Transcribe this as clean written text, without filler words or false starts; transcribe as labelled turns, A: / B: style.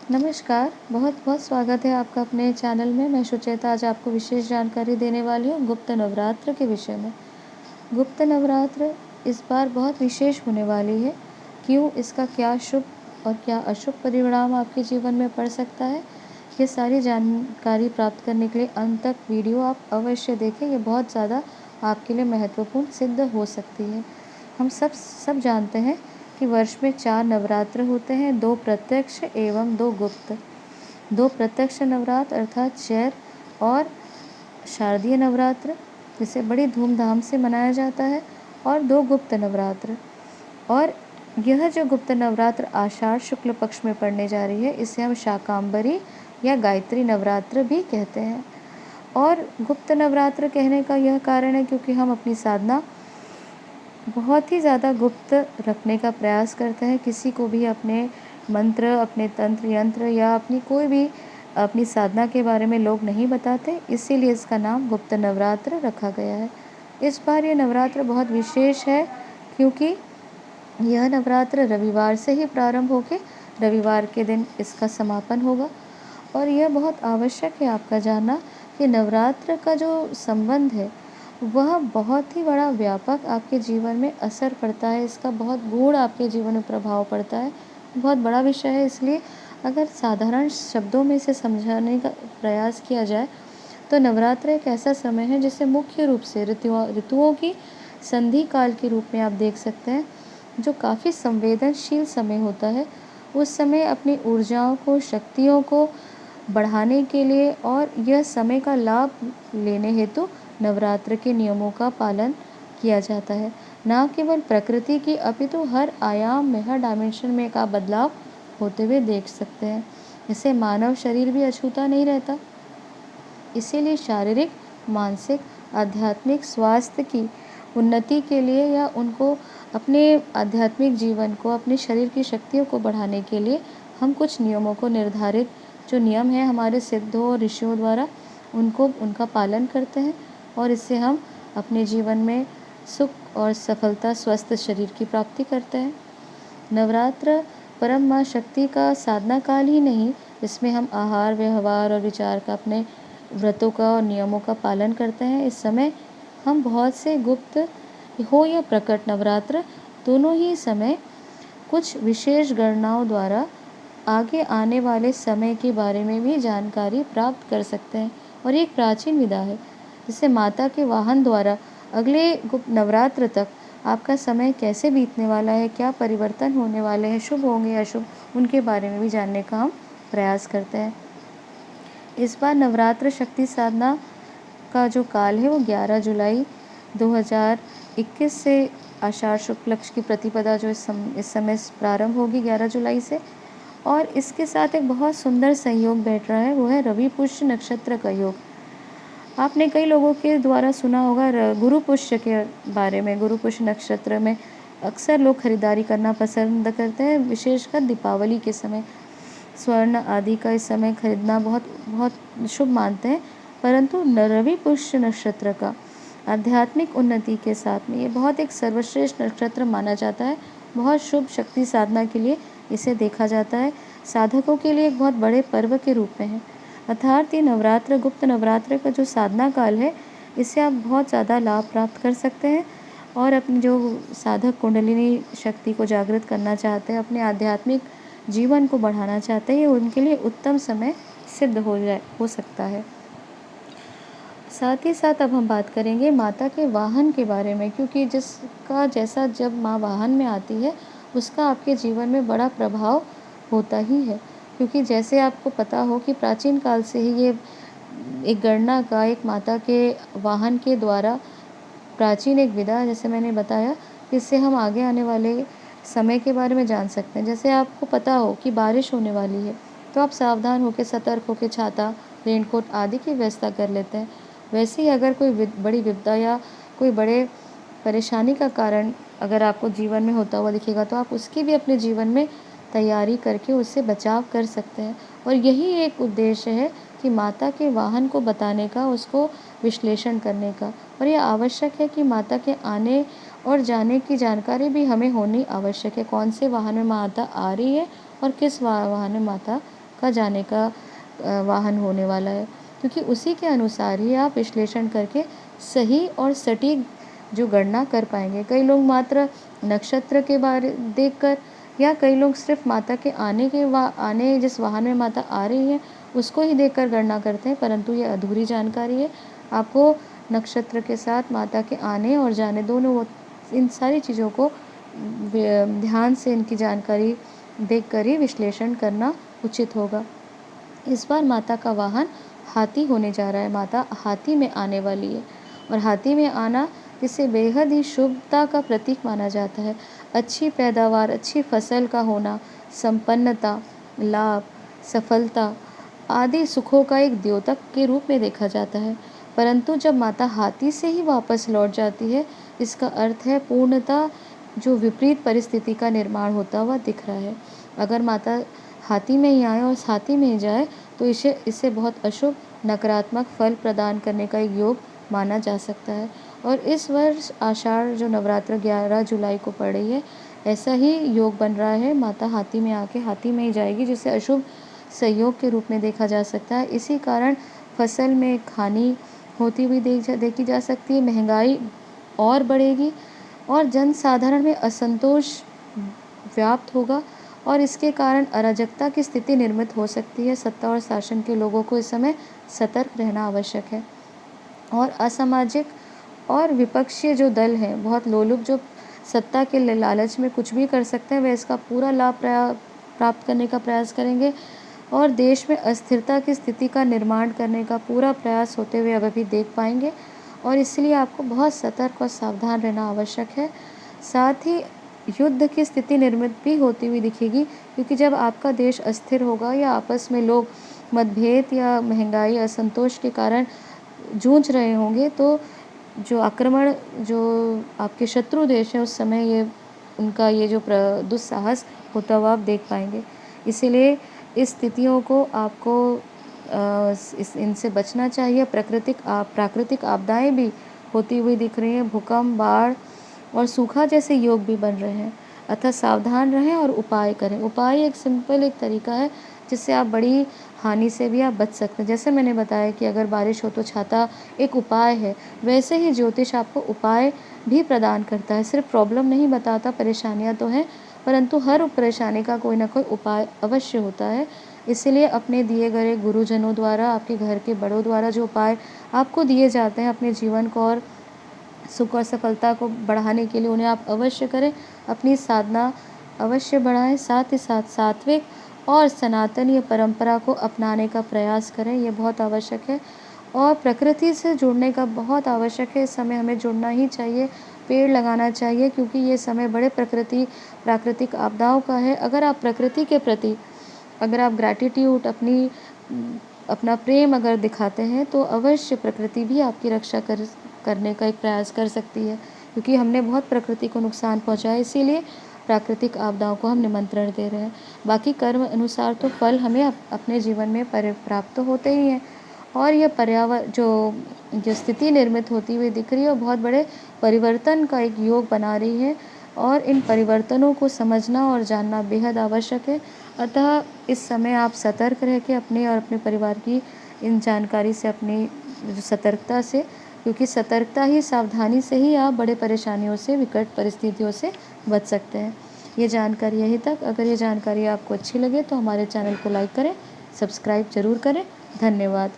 A: नमस्कार, बहुत-बहुत स्वागत है आपका अपने चैनल में। मैं सुचेता आज आपको विशेष जानकारी देने वाली हूँ गुप्त नवरात्र के विषय में। गुप्त नवरात्र इस बार बहुत विशेष होने वाली है। क्यों, इसका क्या शुभ और क्या अशुभ परिणाम आपके जीवन में पड़ सकता है, ये सारी जानकारी प्राप्त करने के लिए अंत तक वीडियो आप अवश्य देखें। ये बहुत ज़्यादा आपके लिए महत्वपूर्ण सिद्ध हो सकती है। हम सब जानते हैं कि वर्ष में 4 नवरात्र होते हैं, 2 प्रत्यक्ष एवं 2 गुप्त। 2 प्रत्यक्ष नवरात्र अर्थात चैत्र और शारदीय नवरात्र, जिसे बड़ी धूमधाम से मनाया जाता है, और 2 गुप्त नवरात्र। और यह जो गुप्त नवरात्र आषाढ़ शुक्ल पक्ष में पड़ने जा रही है, इसे हम शाकंभरी या गायत्री नवरात्र भी कहते हैं। और गुप्त नवरात्र कहने का यह कारण है क्योंकि हम अपनी साधना बहुत ही ज़्यादा गुप्त रखने का प्रयास करते हैं। किसी को भी अपने मंत्र, अपने तंत्र यंत्र या अपनी कोई भी अपनी साधना के बारे में लोग नहीं बताते, इसीलिए इसका नाम गुप्त नवरात्र रखा गया है। इस बार ये नवरात्र बहुत विशेष है क्योंकि यह नवरात्र रविवार से ही प्रारंभ होकर रविवार के दिन इसका समापन होगा। और यह बहुत आवश्यक है आपका जानना कि नवरात्र का जो संबंध है वह बहुत ही बड़ा व्यापक आपके जीवन में असर पड़ता है। इसका बहुत गूढ़ आपके जीवन में प्रभाव पड़ता है। बहुत बड़ा विषय है, इसलिए अगर साधारण शब्दों में इसे समझाने का प्रयास किया जाए तो नवरात्र एक ऐसा समय है जिसे मुख्य रूप से ऋतुओं की संधि काल के रूप में आप देख सकते हैं, जो काफ़ी संवेदनशील समय होता है। उस समय अपनी ऊर्जाओं को, शक्तियों को बढ़ाने के लिए और यह समय का लाभ लेने हेतु नवरात्र के नियमों का पालन किया जाता है। न केवल प्रकृति की अपितु हर आयाम में, हर डायमेंशन में का बदलाव होते हुए देख सकते हैं। इससे मानव शरीर भी अछूता नहीं रहता। इसीलिए शारीरिक, मानसिक, आध्यात्मिक स्वास्थ्य की उन्नति के लिए या उनको अपने आध्यात्मिक जीवन को, अपने शरीर की शक्तियों को बढ़ाने के लिए हम कुछ नियमों को निर्धारित जो नियम हैं हमारे सिद्धों और ऋषियों द्वारा, उनका पालन करते हैं। और इससे हम अपने जीवन में सुख और सफलता, स्वस्थ शरीर की प्राप्ति करते हैं। नवरात्र परम माँ शक्ति का साधना काल ही नहीं, इसमें हम आहार, व्यवहार और विचार का, अपने व्रतों का और नियमों का पालन करते हैं। इस समय हम बहुत से गुप्त हो या प्रकट नवरात्र, दोनों ही समय कुछ विशेष गणनाओं द्वारा आगे आने वाले समय के बारे में भी जानकारी प्राप्त कर सकते हैं। और ये एक प्राचीन विधा है जिसे माता के वाहन द्वारा अगले गुप्त नवरात्र तक आपका समय कैसे बीतने वाला है, क्या परिवर्तन होने वाले हैं, शुभ होंगे या अशुभ, उनके बारे में भी जानने का हम प्रयास करते हैं। इस बार नवरात्र शक्ति साधना का जो काल है वो 11 जुलाई 2021 से आषाढ़ शुक्ल पक्ष की प्रतिपदा जो इस समय प्रारंभ होगी 11 जुलाई से। और इसके साथ एक बहुत सुंदर संयोग बैठ रहा है, वो है रवि पुष्य नक्षत्र का योग। आपने कई लोगों के द्वारा सुना होगा गुरु पुष्य के बारे में। गुरु पुष्य नक्षत्र में अक्सर लोग खरीदारी करना पसंद करते हैं, विशेषकर दीपावली के समय। स्वर्ण आदि का इस समय खरीदना बहुत बहुत शुभ मानते हैं। परंतु रवि पुष्य नक्षत्र का आध्यात्मिक उन्नति के साथ में ये बहुत एक सर्वश्रेष्ठ नक्षत्र माना जाता है। बहुत शुभ शक्ति साधना के लिए इसे देखा जाता है। साधकों के लिए एक बहुत बड़े पर्व के रूप में है। अर्थात ये नवरात्र, गुप्त नवरात्र का जो साधना काल है, इससे आप बहुत ज़्यादा लाभ प्राप्त कर सकते हैं। और अपनी जो साधक कुंडलिनी शक्ति को जागृत करना चाहते हैं, अपने आध्यात्मिक जीवन को बढ़ाना चाहते हैं, ये उनके लिए उत्तम समय सिद्ध हो सकता है। साथ ही साथ अब हम बात करेंगे माता के वाहन के बारे में, क्योंकि जिसका जैसा जब माँ वाहन में आती है उसका आपके जीवन में बड़ा प्रभाव होता ही है। क्योंकि जैसे आपको पता हो कि प्राचीन काल से ही ये एक गणना का, एक माता के वाहन के द्वारा प्राचीन एक विधा, जैसे मैंने बताया, इससे हम आगे आने वाले समय के बारे में जान सकते हैं। जैसे आपको पता हो कि बारिश होने वाली है तो आप सावधान होकर, सतर्क होकर छाता, रेनकोट आदि की व्यवस्था कर लेते हैं। वैसे ही अगर कोई बड़ी विपदा या कोई बड़े परेशानी का कारण अगर आपको जीवन में होता हुआ दिखेगा तो आप उसकी भी अपने जीवन में तैयारी करके उससे बचाव कर सकते हैं। और यही एक उद्देश्य है कि माता के वाहन को बताने का, उसको विश्लेषण करने का। और यह आवश्यक है कि माता के आने और जाने की जानकारी भी हमें होनी आवश्यक है। कौन से वाहन में माता आ रही है और किस वाहन में माता का जाने का वाहन होने वाला है, क्योंकि उसी के अनुसार ही आप विश्लेषण करके सही और सटीक जो गणना कर पाएंगे। कई लोग मात्र नक्षत्र के बारे देखकर, या कई लोग सिर्फ माता के आने जिस वाहन में माता आ रही है उसको ही देखकर गणना करते हैं, परंतु ये अधूरी जानकारी है। आपको नक्षत्र के साथ माता के आने और जाने दोनों इन सारी चीज़ों को ध्यान से इनकी जानकारी देखकर ही विश्लेषण करना उचित होगा। इस बार माता का वाहन हाथी होने जा रहा है। माता हाथी में आने वाली है, और हाथी में आना जिसे बेहद ही शुभता का प्रतीक माना जाता है। अच्छी पैदावार, अच्छी फसल का होना, संपन्नता, लाभ, सफलता आदि सुखों का एक द्योतक के रूप में देखा जाता है। परंतु जब माता हाथी से ही वापस लौट जाती है, इसका अर्थ है पूर्णतः जो विपरीत परिस्थिति का निर्माण होता हुआ दिख रहा है। अगर माता हाथी में ही आए और हाथी में ही जाए तो इसे बहुत अशुभ, नकारात्मक फल प्रदान करने का एक योग माना जा सकता है। और इस वर्ष आषाढ़ जो नवरात्र 11 जुलाई को पड़ रही है, ऐसा ही योग बन रहा है। माता हाथी में आके हाथी में ही जाएगी, जिसे अशुभ संयोग के रूप में देखा जा सकता है। इसी कारण फसल में हानि होती हुई देखी जा सकती है, महंगाई और बढ़ेगी और जनसाधारण में असंतोष व्याप्त होगा, और इसके कारण अराजकता की स्थिति निर्मित हो सकती है। सत्ता और शासन के लोगों को इस समय सतर्क रहना आवश्यक है। और असामाजिक और विपक्षीय जो दल हैं, बहुत लोलुप, जो सत्ता के लालच में कुछ भी कर सकते हैं, वे इसका पूरा लाभ प्राप्त करने का प्रयास करेंगे और देश में अस्थिरता की स्थिति का निर्माण करने का पूरा प्रयास होते हुए अब अभी देख पाएंगे। और इसलिए आपको बहुत सतर्क और सावधान रहना आवश्यक है। साथ ही युद्ध की स्थिति निर्मित भी होती हुई दिखेगी, क्योंकि जब आपका देश अस्थिर होगा या आपस में लोग मतभेद या महंगाई, असंतोष के कारण जूझ रहे होंगे, तो जो आक्रमण जो आपके शत्रु देश हैं, उस समय ये उनका ये जो दुस्साहस होता हुआ आप देख पाएंगे। इसीलिए इस स्थितियों को आपको इनसे बचना चाहिए। प्राकृतिक आपदाएं भी होती हुई दिख रही हैं, भूकंप, बाढ़ और सूखा जैसे योग भी बन रहे हैं। अतः सावधान रहें और उपाय करें। उपाय एक सिंपल एक तरीका है जिससे आप बड़ी हानि से भी आप बच सकते हैं। जैसे मैंने बताया कि अगर बारिश हो तो छाता एक उपाय है, वैसे ही ज्योतिष आपको उपाय भी प्रदान करता है। सिर्फ प्रॉब्लम नहीं बताता, परेशानियां तो हैं, परंतु हर परेशानी का कोई ना कोई उपाय अवश्य होता है। इसीलिए अपने दिए गए गुरुजनों द्वारा, आपके घर के बड़ों द्वारा जो उपाय आपको दिए जाते हैं, अपने जीवन को और सुख और सफलता को बढ़ाने के लिए उन्हें आप अवश्य करें। अपनी साधना अवश्य बढ़ाएं, साथ ही साथ सात्विक और सनातनीय परंपरा को अपनाने का प्रयास करें, ये बहुत आवश्यक है। और प्रकृति से जुड़ने का बहुत आवश्यक है। इस समय हमें जुड़ना ही चाहिए, पेड़ लगाना चाहिए, क्योंकि ये समय बड़े प्राकृतिक आपदाओं का है। अगर आप प्रकृति के प्रति अगर आप ग्रैटिट्यूड अपना प्रेम अगर दिखाते हैं, तो अवश्य प्रकृति भी आपकी रक्षा करने का एक प्रयास कर सकती है, क्योंकि हमने बहुत प्रकृति को नुकसान पहुंचाया। इसीलिए प्राकृतिक आपदाओं को हम निमंत्रण दे रहे हैं। बाकी कर्म अनुसार तो फल हमें अपने जीवन में प्राप्त होते ही हैं। और यह पर्यावरण जो स्थिति निर्मित होती हुई दिख रही है, वो बहुत बड़े परिवर्तन का एक योग बना रही है, और इन परिवर्तनों को समझना और जानना बेहद आवश्यक है। अतः इस समय आप सतर्क रह के अपने और अपने परिवार की इन जानकारी से, अपनी सतर्कता से, क्योंकि सतर्कता ही, सावधानी से ही आप बड़े परेशानियों से, विकट परिस्थितियों से बच सकते हैं। ये जानकारी यहीं तक। अगर ये जानकारी आपको अच्छी लगे तो हमारे चैनल को लाइक करें, सब्सक्राइब जरूर करें। धन्यवाद।